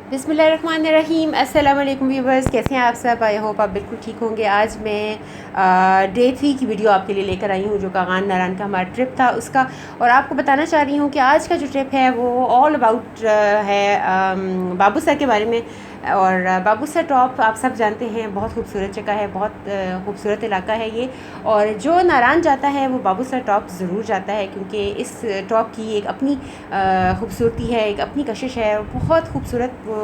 बिस्मिल्लाहिर्रहमानिर्रहीम। अस्सलाम वालेकुम व्यूवर्स, कैसे हैं आप सब? आई होप आप बिल्कुल ठीक होंगे। आज मैं डे 3 की वीडियो आपके लिए लेकर आई हूँ, जो कागान नारान का हमारा ट्रिप था उसका। और आपको बताना चाह रही हूँ कि आज का जो ट्रिप है वो ऑल अबाउट है बाबूसर के बारे में। और बाबूसर टॉप आप सब जानते हैं, बहुत खूबसूरत जगह है, बहुत खूबसूरत इलाका है ये। और जो नारान जाता है वो बाबूसर टॉप ज़रूर जाता है, क्योंकि इस टॉप की एक अपनी खूबसूरती है, एक अपनी कशिश है। और बहुत खूबसूरत वो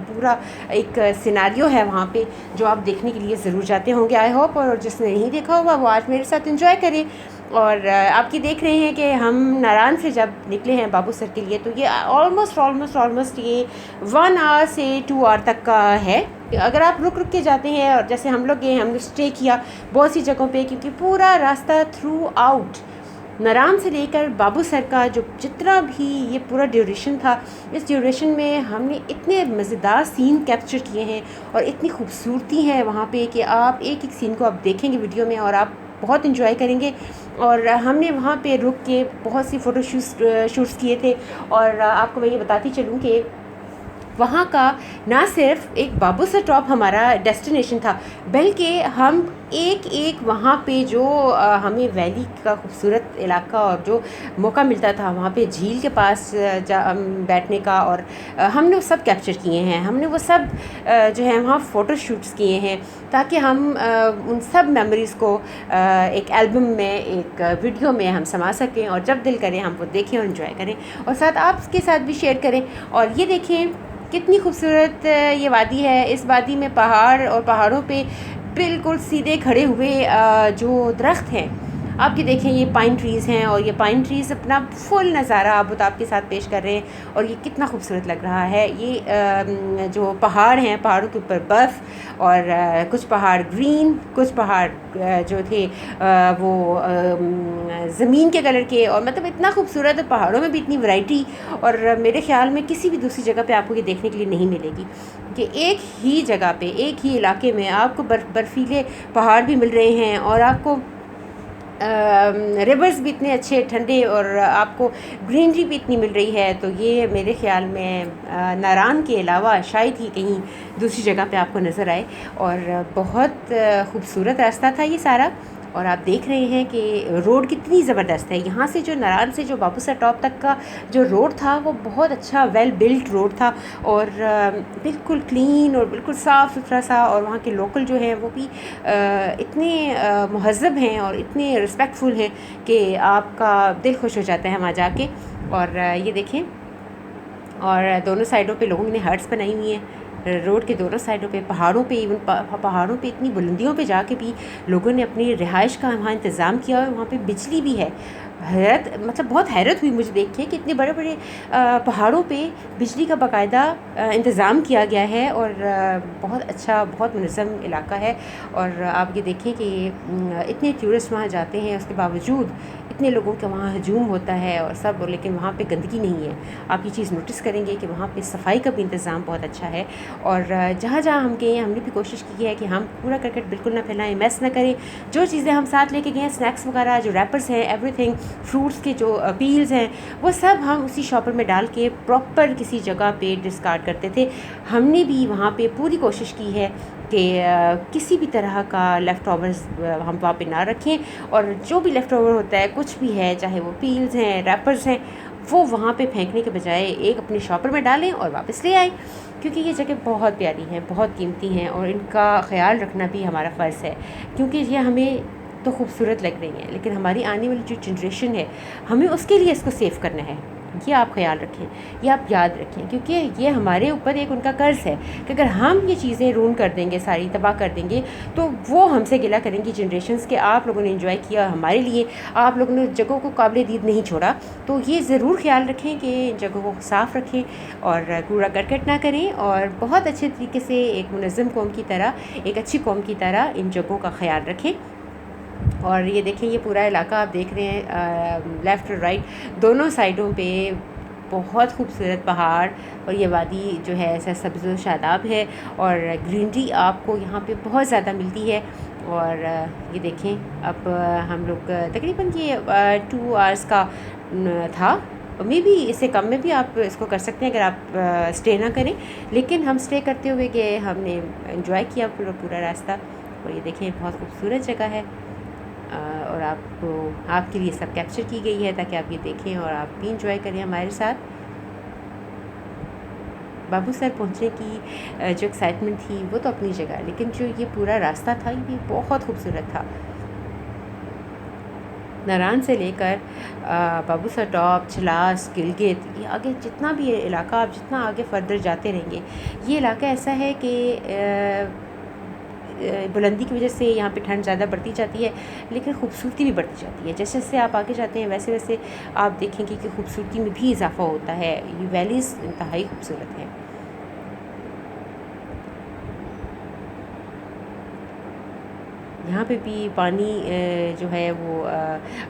पूरा एक सिनारियो है वहाँ पे, जो आप देखने के लिए ज़रूर जाते होंगे आई होप। और जिसने नहीं देखा होगा वो आज मेरे साथ एंजॉय करे। और आपकी देख रहे हैं कि हम नारान से जब निकले हैं बाबूसर के लिए, तो ये ऑलमोस्ट ये 1 आवर से 2 आवर तक का है। अगर आप रुक रुक के जाते हैं, और जैसे हम लोग गए, हमने स्टे किया बहुत सी जगहों पे, क्योंकि पूरा रास्ता थ्रू आउट नारान से लेकर बाबूसर का जो जितना भी ये पूरा ड्यूरेशन था, इस ड्यूरेशन में हमने इतने मज़ेदार सीन कैप्चर किए हैं और इतनी खूबसूरती है वहाँ पे कि आप एक एक सीन को आप देखेंगे वीडियो में और आप बहुत इन्जॉय करेंगे। और हमने वहाँ पे रुक के बहुत सी फ़ोटो शूट्स किए थे। और आपको मैं ये बताती चलूँ कि वहाँ का ना सिर्फ एक बाबूसर टॉप हमारा डेस्टिनेशन था, बल्कि हम एक एक वहाँ पे जो हमें वैली का खूबसूरत इलाका और जो मौका मिलता था वहाँ पे झील के पास बैठने का, और हमने वो सब कैप्चर किए हैं। हमने वो सब जो है वहाँ फ़ोटो शूट्स किए हैं, ताकि हम उन सब मेमोरीज़ को एक एल्बम में, एक वीडियो में हम समा सकें, और जब दिल करें हम वो देखें और इन्जॉय करें, और साथ आपके साथ भी शेयर करें। और ये देखें कितनी खूबसूरत ये वादी है। इस वादी में पहाड़, और पहाड़ों पे बिल्कुल सीधे खड़े हुए जो दरख्त हैं, आपके देखें ये पाइन ट्रीज़ हैं, और ये पाइन ट्रीज़ अपना फुल नज़ारा अब आपके साथ पेश कर रहे हैं। और ये कितना खूबसूरत लग रहा है। ये जो पहाड़ हैं, पहाड़ों के ऊपर बर्फ़, और कुछ पहाड़ ग्रीन, कुछ पहाड़ जो थे वो ज़मीन के कलर के, और मतलब इतना खूबसूरत है। पहाड़ों में भी इतनी वैरायटी, और मेरे ख़्याल में किसी भी दूसरी जगह पे आपको ये देखने के लिए नहीं मिलेगी, कि एक ही जगह पे, एक ही इलाके में आपको बर्फ़ीले पहाड़ भी मिल रहे हैं, और आपको रिवर्स भी इतने अच्छे ठंडे, और आपको ग्रीनरी भी इतनी मिल रही है। तो ये मेरे ख़्याल में नारान के अलावा शायद ही कहीं दूसरी जगह पे आपको नज़र आए। और बहुत खूबसूरत रास्ता था ये सारा। और आप देख रहे हैं कि रोड कितनी ज़बरदस्त है। यहाँ से जो नारान से जो बाबूसर टॉप तक का जो रोड था वो बहुत अच्छा वेल बिल्ट रोड था, और बिल्कुल क्लीन और बिल्कुल साफ़ सुथरा सा। और वहाँ के लोकल जो हैं वो भी इतने महज़्ज़ब हैं और इतने रिस्पेक्टफुल हैं कि आपका दिल खुश हो जाता है वहाँ जाके। और ये देखें, और दोनों साइडों पे लोगों ने हट्स बनाई हुई हैं, रोड के दोनों साइडों पे। पहाड़ों पे, इवन पहाड़ों पे इतनी बुलंदियों पे जाके भी लोगों ने अपनी रिहाइश का वहाँ इंतज़ाम किया, और वहाँ पे बिजली भी है। हैरत, मतलब बहुत हैरत हुई मुझे देख के कि इतने बड़े बड़े पहाड़ों पे बिजली का बाकायदा इंतज़ाम किया गया है। और बहुत अच्छा, बहुत मुनज़्ज़म इलाका है। और आप ये देखें कि इतने टूरिस्ट वहाँ जाते हैं, उसके बावजूद इतने लोगों का वहाँ हजूम होता है और सब, लेकिन वहाँ पे गंदगी नहीं है। आप ये चीज़ नोटिस करेंगे कि वहाँ पे सफाई का भी इंतज़ाम बहुत अच्छा है। और जहाँ जहाँ हम गए, हमने भी कोशिश की है कि हम कूड़ा करकट बिल्कुल ना फैलाएं, मैस ना करें। जो चीज़ें हम साथ लेके गए हैं, स्नैक्स वगैरह, जो रैपर्स हैं, एवरीथिंग, फ्रूट्स के जो पील्स हैं, वो सब हम उसी शॉपर में डाल के प्रॉपर किसी जगह पे डिस्कार्ड करते थे। हमने भी वहाँ पे पूरी कोशिश की है कि किसी भी तरह का लेफ़्ट ओवर्स हम वहाँ पे ना रखें। और जो भी लेफ़्ट ओवर होता है, कुछ भी है, चाहे वो पील्स हैं, रैपर्स हैं, वो वहाँ पे फेंकने के बजाय एक अपने शॉपर में डालें और वापस ले आएँ, क्योंकि ये जगह बहुत प्यारी हैं, बहुत कीमती हैं, और इनका ख़्याल रखना भी हमारा फ़र्ज़ है। क्योंकि ये हमें तो खूबसूरत लग रही हैं, लेकिन हमारी आने वाली जो जनरेशन है, हमें उसके लिए इसको सेव करना है। ये आप ख्याल रखें, ये आप याद रखें, क्योंकि ये हमारे ऊपर एक उनका कर्ज़ है कि अगर हम ये चीज़ें रून कर देंगे, सारी तबाह कर देंगे, तो वो हमसे गिला करेंगी जनरेशन्स के आप लोगों ने एंजॉय किया हमारे लिए, आप लोगों ने जगहों को काबिल दीद नहीं छोड़ा। तो ये ज़रूर ख्याल रखें कि इन जगहों को साफ़ रखें और कूड़ा करकट ना करें, और बहुत अच्छे तरीके से एक मुनज़्ज़म कौम की तरह, एक अच्छी कौम की तरह इन जगहों का ख्याल रखें। और ये देखें, ये पूरा इलाका आप देख रहे हैं, लेफ़्ट और राइट दोनों साइडों पे बहुत खूबसूरत पहाड़, और ये वादी जो है ऐसा सब्ज़ व शादाब है, और ग्रीनरी आपको यहाँ पे बहुत ज़्यादा मिलती है। और ये देखें, अब हम लोग तकरीबन ये 2 आवर्स का था और मे बी इससे कम में भी आप इसको कर सकते हैं अगर आप स्टे ना करें। लेकिन हम स्टे करते हुए गए, हमने एंजॉय किया पूरा पूरा रास्ता। और ये देखें बहुत खूबसूरत जगह है, और आपके लिए सब कैप्चर की गई है ताकि आप ये देखें और आप भी इंजॉय करें हमारे साथ। बाबूसर पहुंचने की जो एक्साइटमेंट थी वो तो अपनी जगह, लेकिन जो ये पूरा रास्ता था ये बहुत खूबसूरत था। नारान से लेकर बाबूसर टॉप, छलास, गिलगित, ये आगे जितना भी इलाका, आप जितना आगे फर्दर जाते रहेंगे, ये इलाका ऐसा है कि बुलंदी की वजह से यहाँ पे ठंड ज़्यादा बढ़ती जाती है, लेकिन खूबसूरती भी बढ़ती जाती है। जैसे जैसे आप आगे जाते हैं वैसे वैसे आप देखेंगे कि खूबसूरती में भी इजाफा होता है। ये वैलीज़ इंतहाई खूबसूरत हैं। यहाँ पे भी पानी जो है वो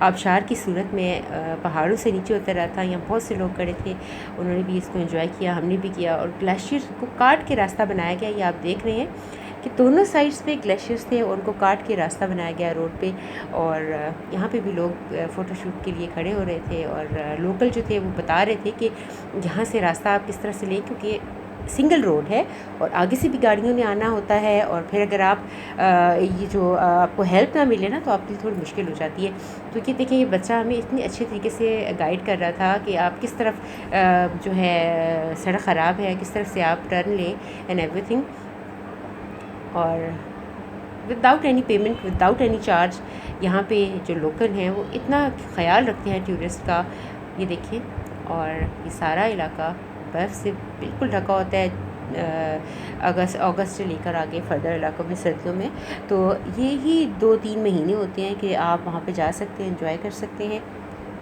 आबशार की सूरत में पहाड़ों से नीचे उतर रहा था। यहाँ बहुत से लोग खड़े थे, उन्होंने भी इसको एंजॉय किया, हमने भी किया। और ग्लेशियर को काट के रास्ता बनाया गया, ये आप देख रहे हैं कि दोनों साइड्स पे ग्लेशियर्स थे और उनको काट के रास्ता बनाया गया रोड पे। और यहाँ पे भी लोग फ़ोटोशूट के लिए खड़े हो रहे थे, और लोकल जो थे वो बता रहे थे कि यहाँ से रास्ता आप किस तरह से लें, क्योंकि सिंगल रोड है और आगे से भी गाड़ियों ने आना होता है। और फिर अगर आप ये जो आपको हेल्प ना मिले ना तो आपके लिए थोड़ी मुश्किल हो जाती है। तो ये देखिए, ये बच्चा हमें इतनी अच्छे तरीके से गाइड कर रहा था कि आप किस तरफ जो है सड़क ख़राब है, किस तरफ से आप टर्न लें एंड एवरीथिंग। और without any payment, without any charge, यहाँ पे जो लोकल हैं वो इतना ख्याल रखते हैं टूरिस्ट का। ये देखिए, और ये सारा इलाका बर्फ़ से बिल्कुल ढका होता है अगस्त से लेकर आगे फर्दर इलाकों में सर्दियों में। तो ये ही 2-3 महीने होते हैं कि आप वहाँ पे जा सकते हैं, एंजॉय कर सकते हैं,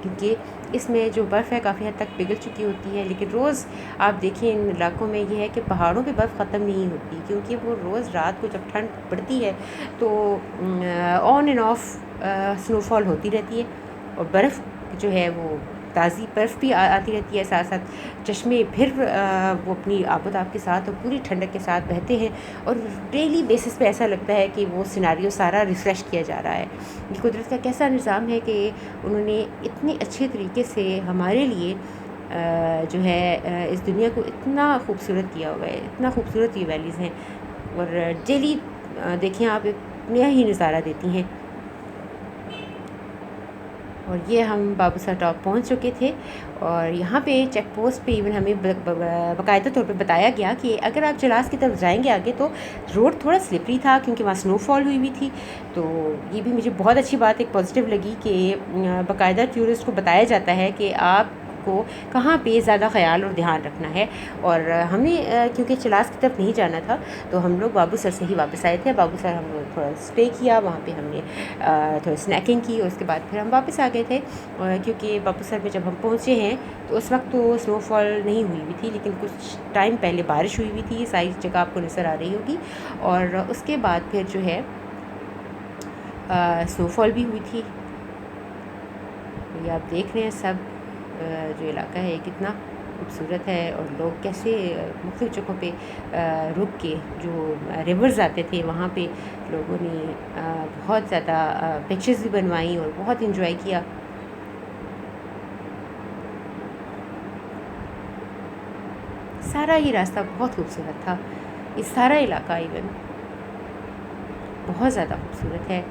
क्योंकि इसमें जो बर्फ़ है काफ़ी हद तक पिघल चुकी होती है। लेकिन रोज़ आप देखिए इन इलाकों में ये है कि पहाड़ों पे बर्फ़ ख़त्म नहीं होती, क्योंकि वो रोज़ रात को जब ठंड बढ़ती है तो ऑन एंड ऑफ स्नोफॉल होती रहती है, और बर्फ़ जो है वो ताज़ी बर्फ़ भी आती रहती है, साथ साथ चश्मे फिर वो अपनी आबोताब के साथ और पूरी ठंडक के साथ बहते हैं। और डेली बेसिस पे ऐसा लगता है कि वो सिनारियो सारा रिफ़्रेश किया जा रहा है। ये कुदरत का कैसा निज़ाम है कि उन्होंने इतने अच्छे तरीके से हमारे लिए जो है इस दुनिया को इतना खूबसूरत किया हुआ है, इतना खूबसूरत ये वैलीज़ हैं। और डेली देखें आप, एक नया ही नज़ारा देती हैं। और ये हम बाबूसर टॉप पहुंच चुके थे, और यहाँ पे चेक पोस्ट पे इवन हमें बाकायदा तौर पे बताया गया कि अगर आप चलास की तरफ जाएंगे आगे तो रोड थोड़ा स्लिपरी था, क्योंकि वहाँ स्नोफॉल हुई थी। तो ये भी मुझे बहुत अच्छी बात, एक पॉजिटिव लगी कि बाकायदा टूरिस्ट को बताया जाता है कि आप को कहाँ पे ज़्यादा ख्याल और ध्यान रखना है। और हमने क्योंकि चलास की तरफ नहीं जाना था तो हम लोग बाबूसर से ही वापस आए थे। बाबूसर हम लोग थोड़ा स्टे किया, वहाँ पे हमने थोड़ी स्नैकिंग की, और उसके बाद फिर हम वापस आ गए थे। क्योंकि बाबूसर में जब हम पहुँचे हैं तो उस वक्त तो स्नोफॉल नहीं हुई हुई थी, लेकिन कुछ टाइम पहले बारिश हुई हुई थी, सारी जगह आपको नज़र आ रही होगी। और उसके बाद फिर जो है स्नोफॉल भी हुई थी। ये आप देख रहे हैं सब जो इलाका है कितना खूबसूरत है, और लोग कैसे मुख्तलिफ़ जगहों पे रुक के जो रिवर्स आते थे वहाँ पे लोगों ने बहुत ज़्यादा पिक्चर्स भी बनवाई और बहुत इंजॉय किया। सारा ये रास्ता बहुत खूबसूरत था, ये सारा इलाका इवन बहुत ज़्यादा खूबसूरत है।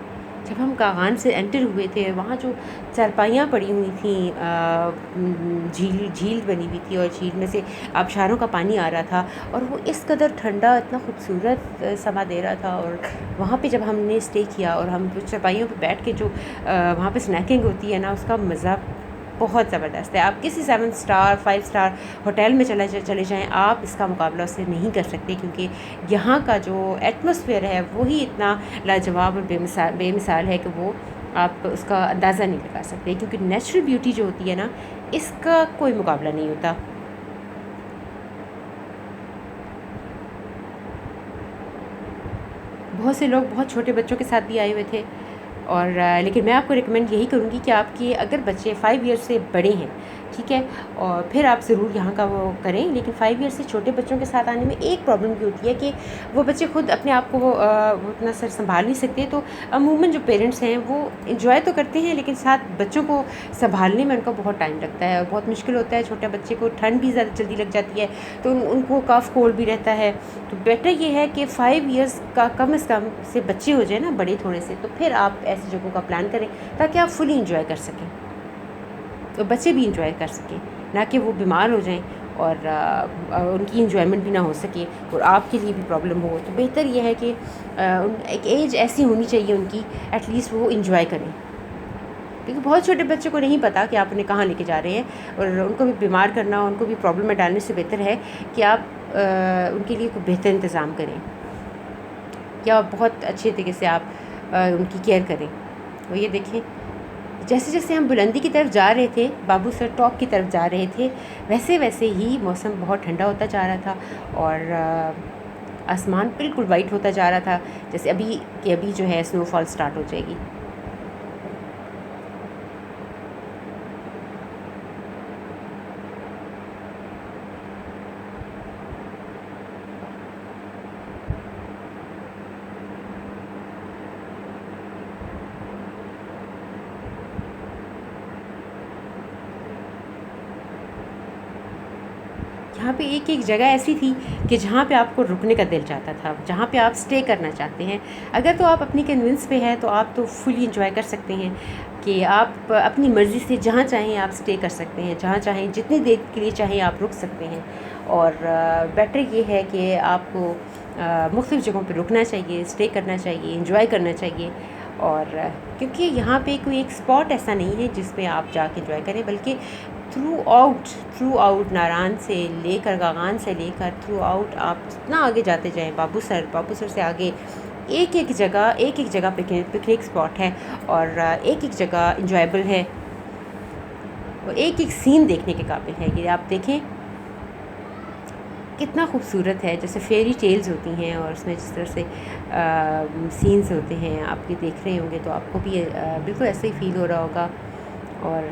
जब हम कागान से एंटर हुए थे, वहाँ जो चारपाइयाँ पड़ी हुई थी, झील बनी हुई थी, और झील में से आबशारों का पानी आ रहा था, और वो इस कदर ठंडा, इतना खूबसूरत समा दे रहा था। और वहाँ पे जब हमने स्टे किया और हम चारपाइयों पे बैठ के जो वहाँ पे स्नैकिंग होती है ना, उसका मज़ा बहुत ज़बरदस्त है। आप किसी 7 स्टार 5 स्टार होटल में चले जाएं, आप इसका मुकाबला उससे नहीं कर सकते, क्योंकि यहाँ का जो एटमॉस्फेयर है वो ही इतना लाजवाब और बेमिसाल है कि वो आप उसका अंदाज़ा नहीं लगा सकते। क्योंकि नेचुरल ब्यूटी जो होती है ना, इसका कोई मुकाबला नहीं होता। बहुत से लोग बहुत छोटे बच्चों के साथ भी आए हुए थे, और लेकिन मैं आपको रिकमेंड यही करूँगी कि आपके अगर बच्चे 5 ईयर्स से बड़े हैं ठीक है। और फिर आप ज़रूर यहाँ का वो करें। लेकिन 5 ईयर से छोटे बच्चों के साथ आने में एक प्रॉब्लम ये होती है कि वो बच्चे खुद अपने आप को वो इतना सर संभाल नहीं सकते। तो अमूमन जो पेरेंट्स हैं वो इन्जॉय तो करते हैं, लेकिन साथ बच्चों को संभालने में उनका बहुत टाइम लगता है और बहुत मुश्किल होता है। छोटे बच्चे को ठंड भी ज़्यादा जल्दी लग जाती है, तो उनको कफ कोल्ड भी रहता है। तो बेटर ये है कि 5 ईयर्स का कम से कम से बच्चे हो जाए ना, बड़े थोड़े से, तो फिर आप ऐसी जगहों का प्लान करें ताकि आप फुली इंजॉय कर सकें, तो बच्चे भी इंजॉय कर सकें, ना कि वो बीमार हो जाएं और उनकी इंजॉयमेंट भी ना हो सके और आपके लिए भी प्रॉब्लम हो। तो बेहतर ये है कि एक एज ऐसी होनी चाहिए उनकी, एटलीस्ट वो इंजॉय करें, क्योंकि बहुत छोटे बच्चे को नहीं पता कि आप उन्हें कहाँ लेके जा रहे हैं और उनको भी बीमार करना, उनको भी प्रॉब्लम में डालने से बेहतर है कि आप उनके लिए कोई बेहतर इंतज़ाम करें या बहुत अच्छे तरीके से आप उनकी केयर करें। तो ये देखें, जैसे जैसे हम बुलंदी की तरफ जा रहे थे, बाबू सर टॉप की तरफ जा रहे थे, वैसे वैसे ही मौसम बहुत ठंडा होता जा रहा था और आसमान बिल्कुल वाइट होता जा रहा था, जैसे अभी जो है स्नोफॉल स्टार्ट हो जाएगी। यहाँ पे एक एक जगह ऐसी थी कि जहाँ पे आपको रुकने का दिल चाहता था, जहाँ पे आप स्टे करना चाहते हैं। अगर तो आप अपनी कन्विंस पे हैं तो आप तो फुली इंजॉय कर सकते हैं कि आप अपनी मर्ज़ी से जहाँ चाहें आप स्टे कर सकते हैं, जहाँ चाहें जितनी देर के लिए चाहें आप रुक सकते हैं। और बेटर ये है कि आपको मुख्तलिफ़ जगहों पे रुकना चाहिए, स्टे करना चाहिए, इंजॉय करना चाहिए। और क्योंकि यहाँ पे कोई एक स्पॉट ऐसा नहीं है जिस पे आप जाके इंजॉय करें, बल्कि थ्रू आउट नारान से लेकर गागान से लेकर थ्रू आउट आप जितना आगे जाते जाएं, बाबू सर से आगे एक एक जगह पिकनिक स्पॉट है और एक एक जगह इंजॉयबल है और एक एक सीन देखने के काबिल है। ये आप देखें कितना खूबसूरत है, जैसे फेरी टेल्स होती हैं और उसमें जिस तरह से सीन्स होते हैं, आप ये देख रहे होंगे तो आपको भी बिल्कुल ऐसे ही फील हो रहा होगा। और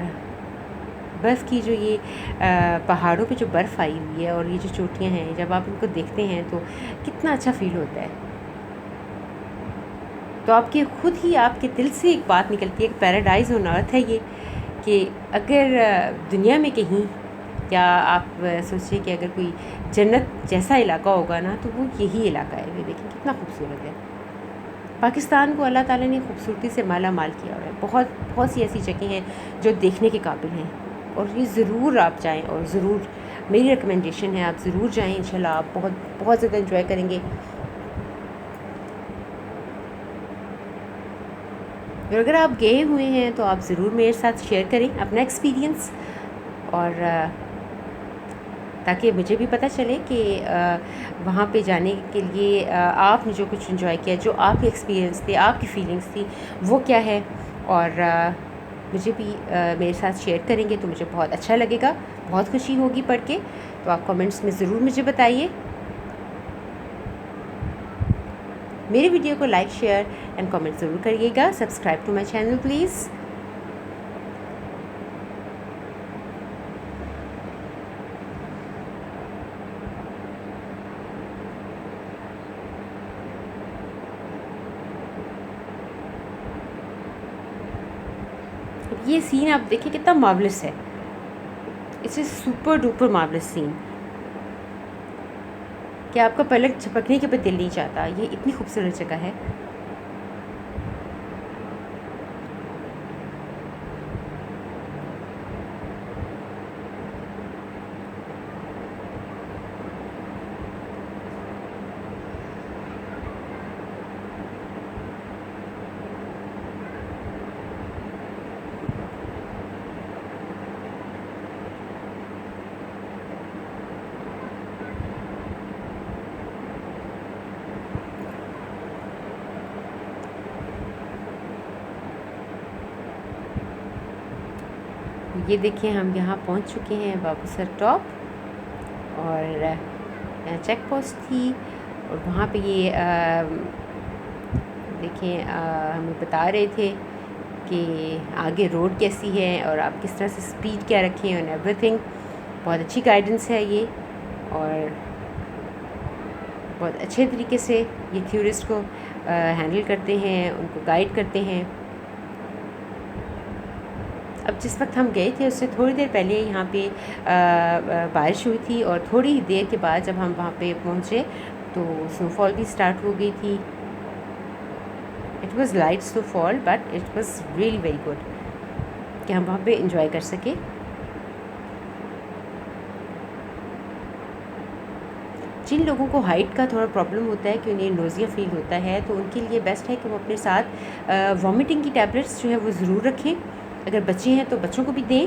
बर्फ़ की जो ये पहाड़ों पे जो बर्फ़ आई हुई है और ये जो चोटियाँ हैं, जब आप इनको देखते हैं तो कितना अच्छा फ़ील होता है। तो आपके खुद ही आपके दिल से एक बात निकलती है, एक पैराडाइज़ ऑन अर्थ है ये, कि अगर दुनिया में कहीं, या आप सोचिए कि अगर कोई जन्नत जैसा इलाका होगा ना, तो वो यही इलाका है। ये देखिए कितना खूबसूरत है। पाकिस्तान को अल्लाह ताला ने खूबसूरती से माला माल किया हुआ है। बहुत बहुत सी ऐसी जगह हैं जो देखने के काबिल हैं और ये ज़रूर आप जाएं, और ज़रूर मेरी रिकमेंडेशन है आप ज़रूर जाएं। इंशाल्लाह आप बहुत बहुत ज़्यादा इंजॉय करेंगे। और अगर आप गए हुए हैं तो आप ज़रूर मेरे साथ शेयर करें अपना एक्सपीरियंस, और ताकि मुझे भी पता चले कि वहाँ पे जाने के लिए आपने जो कुछ एंजॉय किया, जो आपके एक्सपीरियंस थे, आपकी फीलिंग्स थी, वो क्या है। और मुझे भी मेरे साथ शेयर करेंगे तो मुझे बहुत अच्छा लगेगा, बहुत खुशी होगी पढ़ के। तो आप कमेंट्स में ज़रूर मुझे बताइए। मेरे वीडियो को लाइक, शेयर एंड कमेंट ज़रूर करिएगा। Subscribe to my channel please. ये सीन आप देखिए कितना मार्वलस है, it's a super duper marvellous scene कि आपका पलक झपकने के भी दिल नहीं चाहता। ये इतनी खूबसूरत जगह है। ये देखिए हम यहाँ पहुँच चुके हैं बाबू सर टॉप, और चेक पोस्ट थी और वहाँ पे ये देखें हमें बता रहे थे कि आगे रोड कैसी है और आप किस तरह से स्पीड क्या रखें एंड एवरीथिंग। बहुत अच्छी गाइडेंस है ये, और बहुत अच्छे तरीके से ये टूरिस्ट को हैंडल करते हैं, उनको गाइड करते हैं। अब जिस वक्त हम गए थे उससे थोड़ी देर पहले यहाँ पे बारिश हुई थी, और थोड़ी ही देर के बाद जब हम वहाँ पे पहुँचे तो स्नोफॉल भी स्टार्ट हो गई थी। It was light snowfall but it was really very good कि हम वहाँ पे इंजॉय कर सके। जिन लोगों को हाइट का थोड़ा प्रॉब्लम होता है कि उन्हें नोज़िया फील होता है, तो उनके लिए बेस्ट है कि वो अपने साथ वॉमिटिंग की टैबलेट्स जो है वो ज़रूर रखें। अगर बच्चे हैं तो बच्चों को भी दें,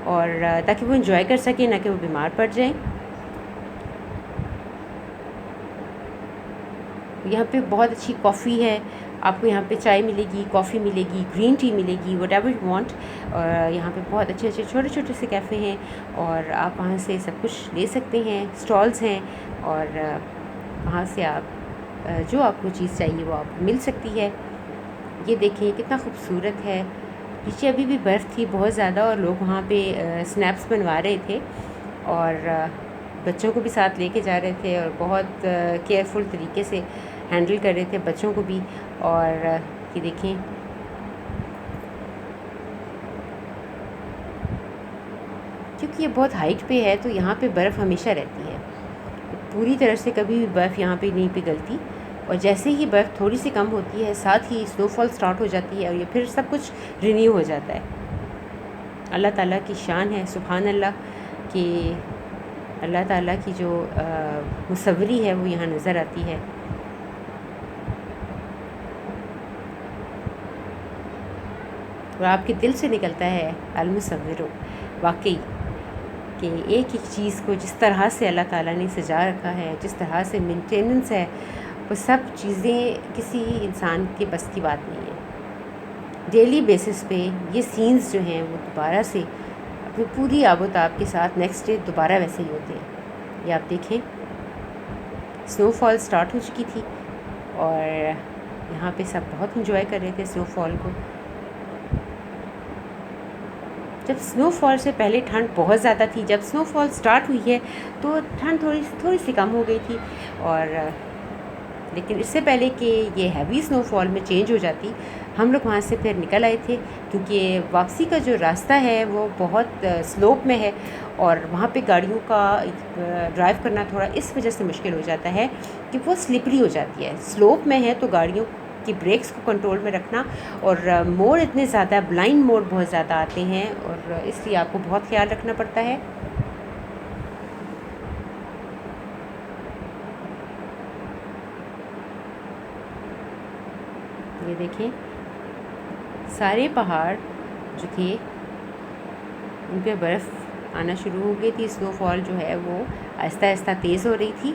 और ताकि वो इंजॉय कर सकें, ना कि वो बीमार पड़ जाएं। यहाँ पे बहुत अच्छी कॉफ़ी है, आपको यहाँ पे चाय मिलेगी, कॉफ़ी मिलेगी, ग्रीन टी मिलेगी, व्हाटएवर यू वांट। यहाँ पे बहुत अच्छे अच्छे छोटे छोटे से कैफ़े हैं, और आप वहाँ से सब कुछ ले सकते हैं। स्टॉल्स हैं, और वहाँ से आप जो आपको चीज़ चाहिए वो आपको मिल सकती है। ये देखिए कितना खूबसूरत है। पीछे अभी भी बर्फ़ थी बहुत ज़्यादा, और लोग वहाँ पे स्नैप्स बनवा रहे थे, और बच्चों को भी साथ लेके जा रहे थे, और बहुत केयरफुल तरीके से हैंडल कर रहे थे बच्चों को भी। और ये देखें क्योंकि ये बहुत हाइट पे है तो यहाँ पे बर्फ़ हमेशा रहती है, पूरी तरह से कभी भी बर्फ़ यहाँ पे नहीं पिघलती। और जैसे ही बर्फ़ थोड़ी सी कम होती है, साथ ही स्नोफॉल स्टार्ट हो जाती है, और ये फिर सब कुछ रिन्यू हो जाता है। अल्लाह ताला की शान है, सुभान अल्लाह, कि अल्लाह ताला की जो मुसव्वरी है वो यहाँ नज़र आती है। और आपके दिल से निकलता है अल-मुसव्विर, वाकई कि एक एक चीज़ को जिस तरह से अल्लाह ताला ने सजा रखा है, जिस तरह से मेंटेनेंस है, वो सब चीज़ें किसी इंसान के बस की बात नहीं है। डेली बेसिस पे ये सीन्स जो हैं वो दोबारा से अपनी पूरी आबोताब के साथ नेक्स्ट डे दोबारा वैसे ही होते हैं। ये आप देखें, स्नोफॉल स्टार्ट हो चुकी थी, और यहाँ पे सब बहुत इंजॉय कर रहे थे स्नोफॉल को। जब स्नोफॉल से पहले ठंड बहुत ज़्यादा थी, जब स्नोफॉल स्टार्ट हुई है तो ठंड थोड़ी सी कम हो गई थी, और लेकिन इससे पहले कि ये हैवी स्नोफॉल में चेंज हो जाती, हम लोग वहाँ से फिर निकल आए थे, क्योंकि वापसी का जो रास्ता है वो बहुत स्लोप में है, और वहाँ पे गाड़ियों का ड्राइव करना थोड़ा इस वजह से मुश्किल हो जाता है कि वो स्लिपरी हो जाती है। स्लोप में है तो गाड़ियों कि ब्रेक्स को कंट्रोल में रखना, और मोड़ इतने ज़्यादा, ब्लाइंड मोड़ बहुत ज़्यादा आते हैं, और इसलिए आपको बहुत ख्याल रखना पड़ता है। ये देखें, सारे पहाड़ जो थे उन पे बर्फ़ आना शुरू हो गई थी। स्नोफॉल जो है वो आहिस्ता आहिस्ता तेज़ हो रही थी।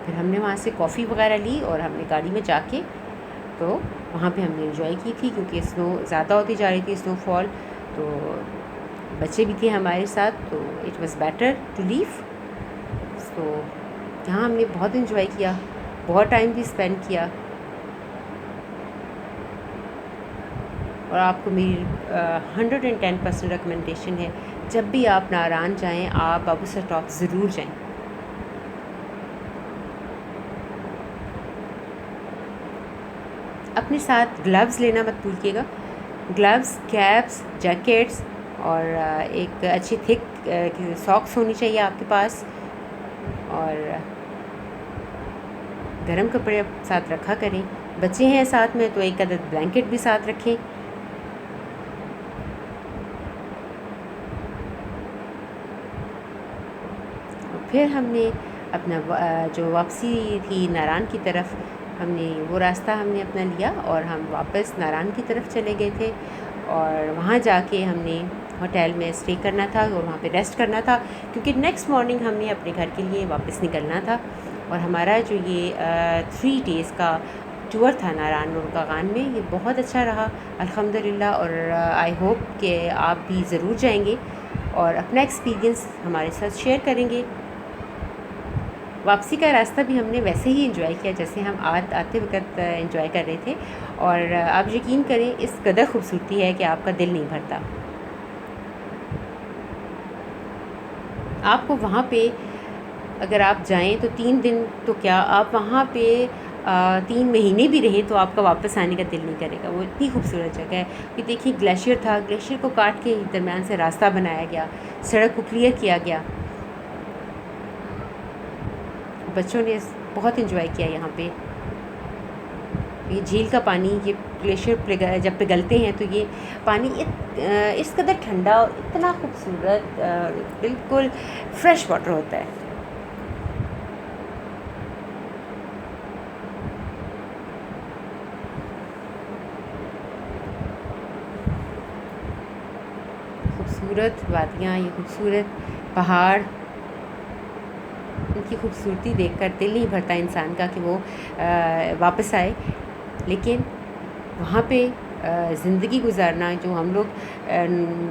फिर हमने वहाँ से कॉफ़ी वगैरह ली, और हमने गाड़ी में जाके तो वहाँ पे हमने एंजॉय की थी, क्योंकि स्नो ज़्यादा होती जा रही थी स्नोफॉल, तो बच्चे भी थे हमारे साथ, तो it was better to leave. तो यहाँ हमने बहुत एंजॉय किया, बहुत टाइम भी स्पेंड किया। और आपको मेरी 110% रिकमेंडेशन है, जब भी आप नारान जाएं आप बाबू सर टॉप ज़रूर जाएं। अपने साथ ग्लव्स लेना मत भूलिएगा, ग्लव्स, कैप्स, जैकेट्स, और एक अच्छी थिक सॉक्स होनी चाहिए आपके पास, और गर्म कपड़े साथ रखा करें। बच्चे हैं साथ में तो एक अदद ब्लैंकेट भी साथ रखें। फिर हमने अपना जो वापसी थी नारान की तरफ, हमने वो रास्ता हमने अपना लिया, और हम वापस नारान की तरफ चले गए थे। और वहाँ जाके हमने होटल में स्टे करना था, और वहाँ पे रेस्ट करना था, क्योंकि नेक्स्ट मॉर्निंग हमने अपने घर के लिए वापस निकलना था। और हमारा जो ये 3 डेज़ का टूर था नारान नूरकागान में, ये बहुत अच्छा रहा अल्हम्दुलिल्लाह। और आई होप कि आप भी ज़रूर जाएंगे और अपना एक्सपीरियंस हमारे साथ शेयर करेंगे। वापसी का रास्ता भी हमने वैसे ही एंजॉय किया जैसे हम आते वक्त एंजॉय कर रहे थे। और आप यकीन करें, इस कदर खूबसूरती है कि आपका दिल नहीं भरता। आपको वहाँ पे अगर आप जाएँ तो 3 दिन तो क्या, आप वहाँ पे 3 महीने भी रहें तो आपका वापस आने का दिल नहीं करेगा। वो इतनी खूबसूरत जगह है कि देखिए, ग्लेशियर था, ग्लेशियर को काट के दरमियान से रास्ता बनाया गया, सड़क को क्लियर किया गया। बच्चों ने बहुत एंजॉय किया यहाँ पे। ये झील का पानी, ये ग्लेशियर जब पिघलते हैं तो ये पानी इस कदर ठंडा और इतना खूबसूरत, बिल्कुल फ्रेश वाटर होता है। खूबसूरत वादियाँ, ये खूबसूरत पहाड़, इनकी खूबसूरती देखकर दिल नहीं भरता इंसान का कि वो वापस आए। लेकिन वहाँ पे ज़िंदगी गुजारना, जो हम लोग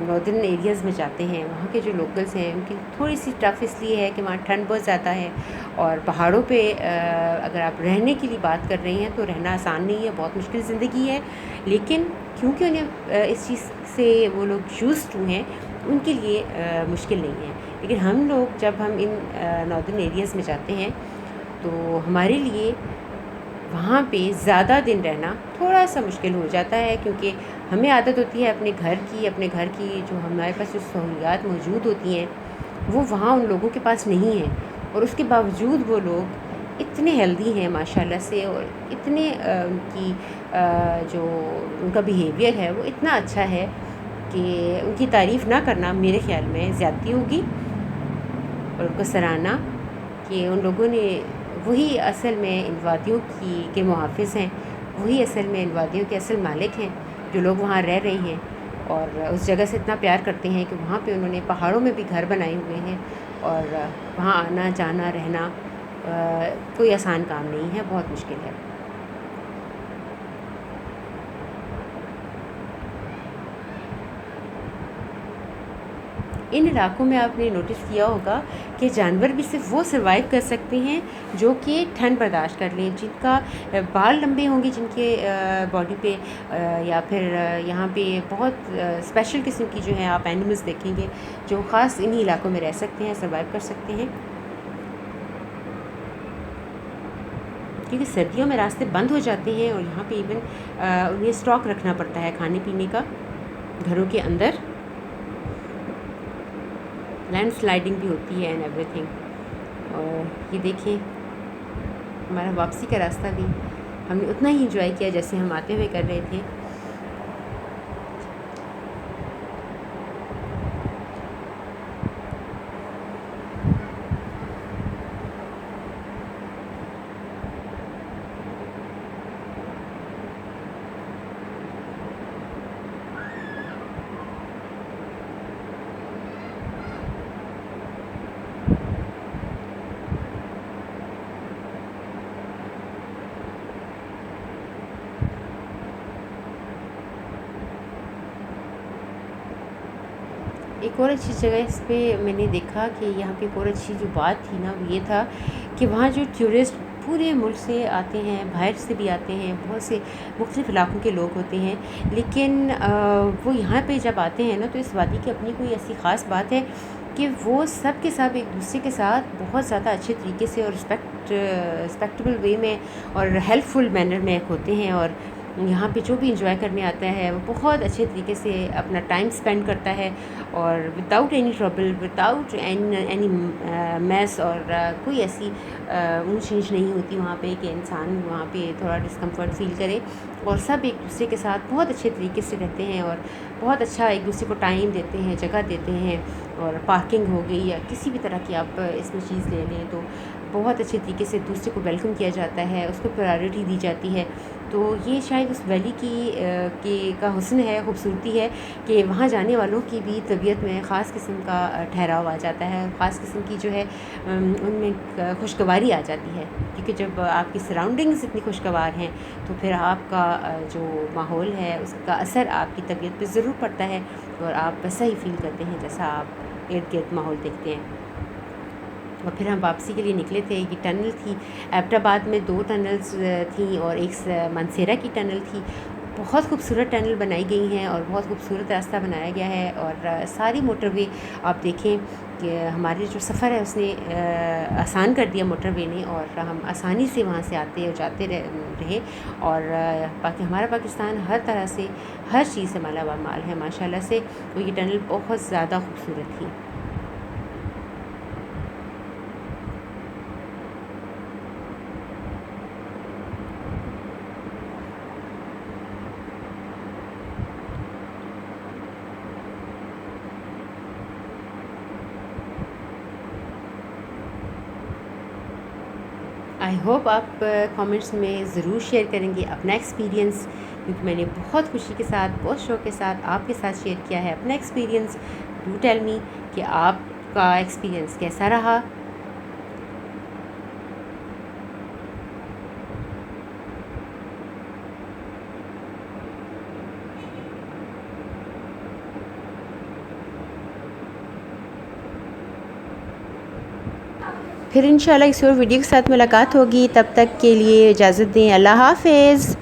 नॉर्दर्न एरियाज़ में जाते हैं, वहाँ के जो लोकल्स हैं उनकी थोड़ी सी टफ़ इसलिए है कि वहाँ ठंड बहुत ज़्यादा है। और पहाड़ों पे अगर आप रहने की लिए बात कर रहे हैं तो रहना आसान नहीं है, बहुत मुश्किल ज़िंदगी है। लेकिन क्योंकि उन्हें इस चीज़ से वो लोग यूज्ड टू हैं, उनके लिए मुश्किल नहीं है। लेकिन हम लोग जब हम इन नॉर्दर्न एरियाज़ में जाते हैं तो हमारे लिए वहाँ पे ज़्यादा दिन रहना थोड़ा सा मुश्किल हो जाता है, क्योंकि हमें आदत होती है अपने घर की जो हमारे पास जो सहूलियात मौजूद होती हैं वो वहाँ उन लोगों के पास नहीं है। और उसके बावजूद वो लोग इतने हेल्दी हैं माशाल्लाह से, और इतने उनकी जो उनका बिहेवियर है वो इतना अच्छा है कि उनकी तारीफ़ ना करना मेरे ख़्याल में ज़्यादती होगी। और उनको सराहना कि उन लोगों ने, वही असल में इन वादियों के मुहाफ़िज़ हैं, वही असल में इन वादियों के असल मालिक हैं, जो लोग वहाँ रह रहे हैं और उस जगह से इतना प्यार करते हैं कि वहाँ पे उन्होंने पहाड़ों में भी घर बनाए हुए हैं। और वहाँ आना जाना रहना कोई आसान काम नहीं है, बहुत मुश्किल है। इन इलाकों में आपने नोटिस किया होगा कि जानवर भी सिर्फ वो सर्वाइव कर सकते हैं जो कि ठंड बर्दाश्त कर लें, जिनका बाल लंबे होंगे, जिनके बॉडी पे या फिर यहाँ पे बहुत स्पेशल किस्म की जो है आप एनिमल्स देखेंगे जो ख़ास इन्हीं इलाकों में रह सकते हैं, सर्वाइव कर सकते हैं। क्योंकि सर्दियों में रास्ते बंद हो जाते हैं और यहाँ पे इवन उन्हें स्टॉक रखना पड़ता है खाने पीने का घरों के अंदर। लैंड स्लाइडिंग भी होती है एंड एवरीथिंग। और ये देखिए, हमारा वापसी का रास्ता भी हमने उतना ही इंजॉय किया जैसे हम आते हुए कर रहे थे। एक और अच्छी जगह इस पे मैंने देखा कि यहाँ पे एक और अच्छी जो बात थी ना, वो ये था कि वहाँ जो टूरिस्ट पूरे मुल्क से आते हैं, बाहर से भी आते हैं, बहुत से मुख्तलिफ़ इलाक़ों के लोग होते हैं। लेकिन वो यहाँ पे जब आते हैं ना तो इस वादी की अपनी कोई ऐसी ख़ास बात है कि वो सब के सब एक दूसरे के साथ बहुत ज़्यादा अच्छे तरीके से और रिस्पेक्टेबल वे में और हेल्पफुल मैनर में होते हैं। और यहाँ पे जो भी इंजॉय करने आता है वो बहुत अच्छे तरीके से अपना टाइम स्पेंड करता है, और without any trouble, without any mess, और कोई ऐसी ऊंच नीच नहीं होती वहाँ पे कि इंसान वहाँ पे थोड़ा डिस्कम्फर्ट फील करे। और सब एक दूसरे के साथ बहुत अच्छे तरीके से रहते हैं और बहुत अच्छा एक दूसरे को टाइम देते हैं, जगह देते हैं। और पार्किंग हो गई या किसी भी तरह की आप इसमें चीज़ ले लें तो बहुत अच्छे तरीके से दूसरे को वेलकम किया जाता है, उसको प्रायोरिटी दी जाती है। तो ये शायद उस वैली का हुस्न है, खूबसूरती है कि वहाँ जाने वालों की भी तबीयत में ख़ास किस्म का ठहराव आ जाता है, ख़ास किस्म की जो है उनमें खुशगवारी आ जाती है। क्योंकि जब आपकी सराउंडिंग्स इतनी खुशगवार हैं तो फिर आपका जो माहौल है उसका असर आपकी तबीयत पे ज़रूर पड़ता है, और आप वैसा ही फ़ील करते हैं जैसा आप इर्द गिर्द माहौल देखते हैं। और फिर हम वापसी के लिए निकले थे। ये टनल थी, एबटाबाद में 2 टनल्स थी और एक मानसेरा की टनल थी। बहुत खूबसूरत टनल बनाई गई हैं और बहुत खूबसूरत रास्ता बनाया गया है। और सारी मोटरवे आप देखें कि हमारे जो सफ़र है उसने आसान कर दिया मोटरवे ने, और हम आसानी से वहाँ से आते और जाते रहे। और हमारा पाकिस्तान हर तरह से, हर चीज़ से माला माल है माशाल्लाह से। तो ये टनल बहुत ज़्यादा खूबसूरत थी। आई होप आप कमेंट्स में ज़रूर शेयर करेंगे अपना एक्सपीरियंस, क्योंकि मैंने बहुत खुशी के साथ, बहुत शौक़ के साथ आपके साथ शेयर किया है अपना एक्सपीरियंस। डू टेल मी कि आपका एक्सपीरियंस कैसा रहा। फिर इंशाल्लाह किसी और वीडियो के साथ मुलाकात होगी, तब तक के लिए इजाज़त दें। अल्लाह हाफ़िज़।